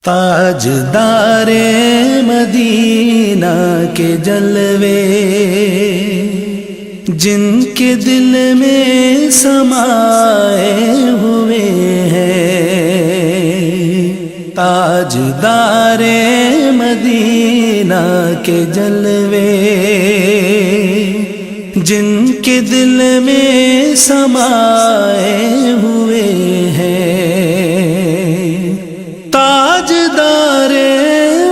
تاجدار مدینہ کے جلوے جن کے دل میں سمائے ہوئے ہیں، تاجدار مدینہ کے جلوے جن کے دل میں سمائے ہوئے ہیں، تاجدار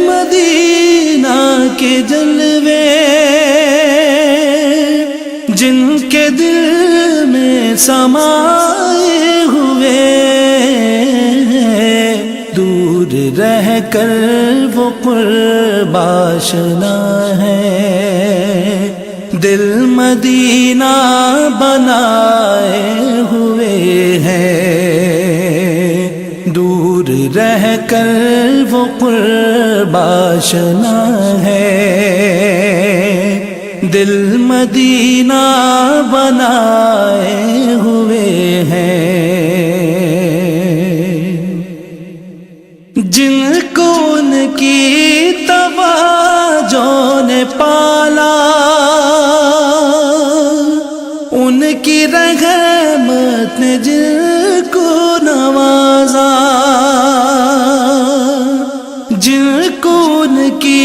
مدینہ کے جلوے جن کے دل میں سمائے ہوئے ہیں، دور رہ کر وہ قرب آشنا ہے، دل مدینہ بنائے ہوئے ہیں، دور رہ کر وہ قرب آشنا ہے، دل مدینہ بنائے ہوئے ہیں، جن کو ان کی توجہ نے پالا، ان کی رحمت نے جن کو نوازا، جن کو ان کی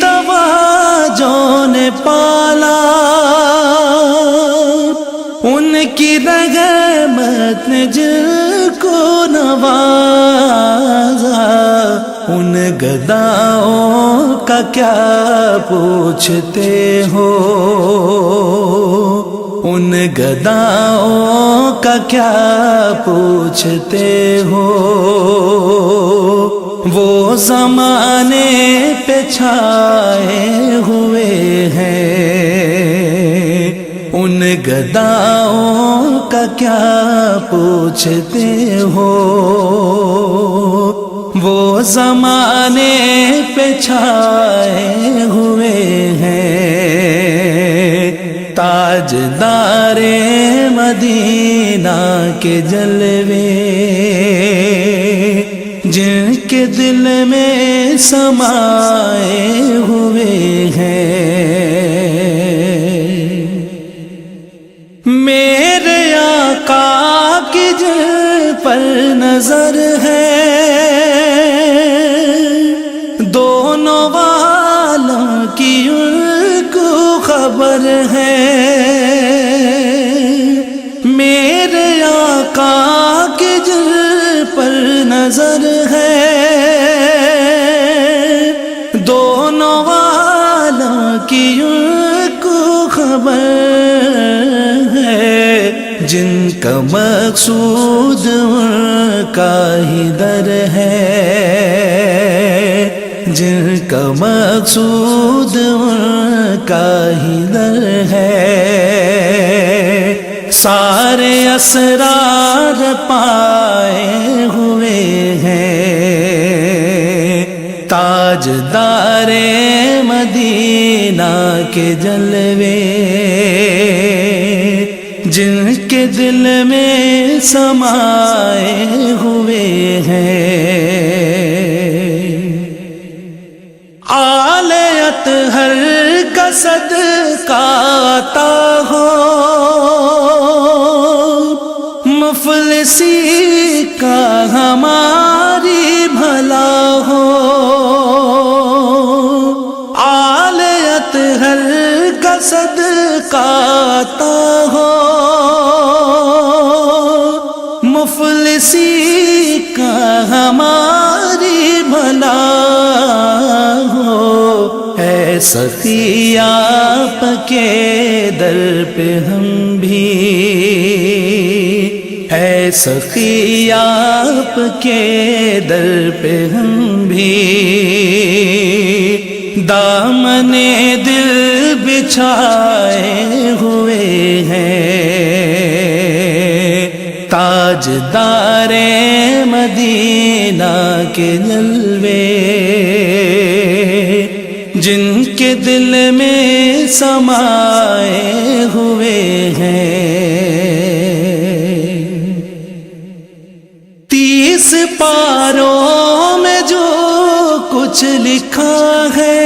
توجہ نے پالا، ان کی رحمت نے جن کو نوازا، ان گداؤں کا کیا پوچھتے ہو، ان گداؤں کا کیا پوچھتے ہو، وہ زمانے پہ چھائے ہوئے ہیں، ان گداؤں کا کیا پوچھتے ہو، وہ زمانے پہ چھائے ہوئے ہیں، تاجدار مدینہ کے جلوے جن کے دل میں سمائے ہوئے ہیں، میرے آقا کی جن پر نظر ہے، دونوں والوں کی ان کو خبر ہے، میرے آقا کی جن پر نظر ہے، دونوں والوں کی ان کو خبر ہے، جن کا مقصود ان کا ہی در ہے، جن کا مقصود ان کا ہی در ہے، سارے اسرار پائے ہوئے ہیں، تاجدار مدینہ کے جلوے جن کے دل میں سمائے ہوئے ہیں، آل اطہر کا صدقہ عطا ہو، مفلسی کا ہماری بھلا ہو، آل اطہر کا صدقہ عطا ہو، مفلسی کا ہماری بھلا ہو، اے سخی آپ کے در پہ ہم بھی، اے سخی آپ کے در پہ ہم بھی، دامن دل بچھائے ہوئے ہیں، تاجدار مدینہ کے جلوے جن کے دل میں سمائے ہوئے ہیں، 30 پاروں میں جو کچھ لکھا ہے،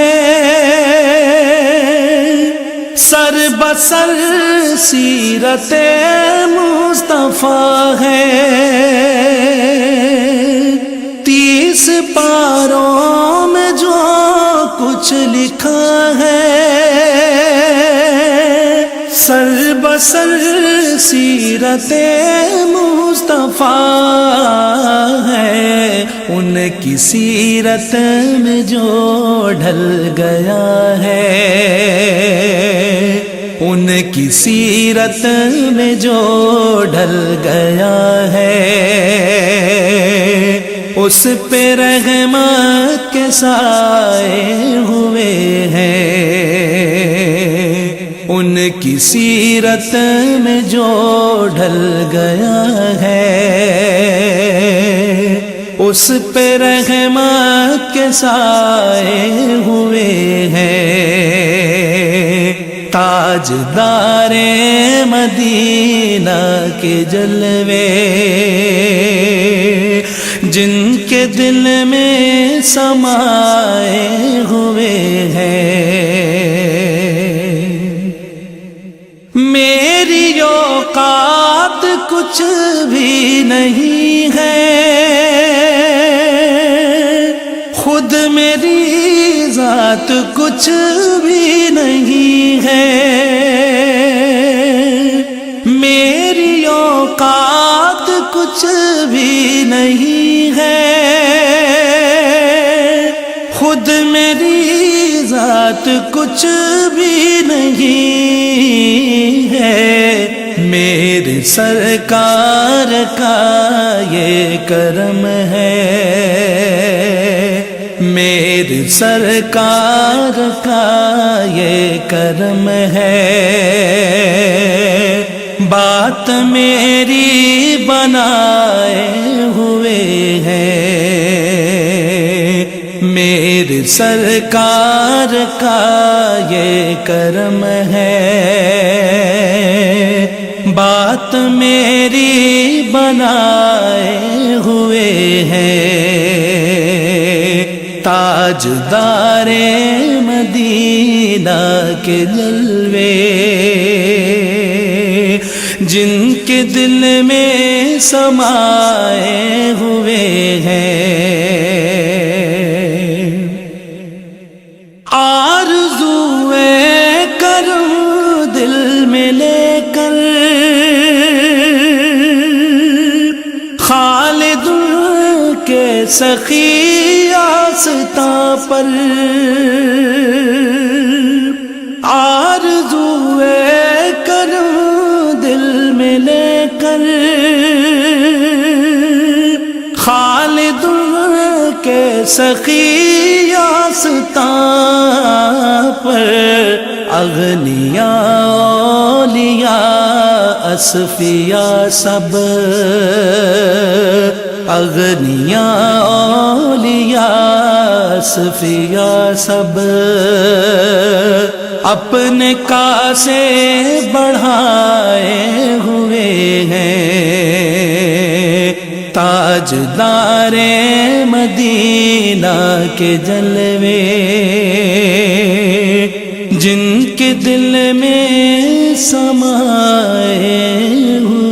سر بسر سیرت مصطفیٰ ہے، 30 پاروں میں جو کچھ لکھا ہے، سر بسر سیرت مصطفیٰ ہے، ان کی سیرت میں جو ڈھل گیا ہے، ان کی سیرت میں جو ڈھل گیا ہے، اس پہ رحمت کے سائے ہوئے ہیں، ان کی سیرت میں جو ڈھل گیا ہے، اس پہ رحمت کے سائے ہوئے ہیں، تاجدار مدینہ کے جلوے جن کے دل میں سمائے ہوئے ہیں، میری اوقات کچھ بھی نہیں ہے، خود میری ذات کچھ بھی نہیں ہے، میری اوقات کچھ بھی نہیں ہے، خود میری ذات کچھ بھی نہیں ہے، میرے سرکار کا یہ کرم ہے، میرے سرکار کا یہ کرم ہے، بات میری بنائے ہوئے ہیں، میرے سرکار کا یہ کرم ہے، بات میری بنائے ہوئے ہیں، تاجدار مدینہ کے جلوے جن کے دل میں سمائے ہوئے ہیں، آرزوئے کرم دل میں لے کر خالد کے سخی آستاں پر، آرزوئے کرم دل میں لے کر خالد کے سخی آستاں پر، اغنیاء اولیاء اصفیاء سب، اغنیاء اولیاء اصفیاء سب اپنے کاسے بڑھائے ہوئے ہیں، تاجدار مدینہ کے جلوے جن کے دل میں سمائے ہوئے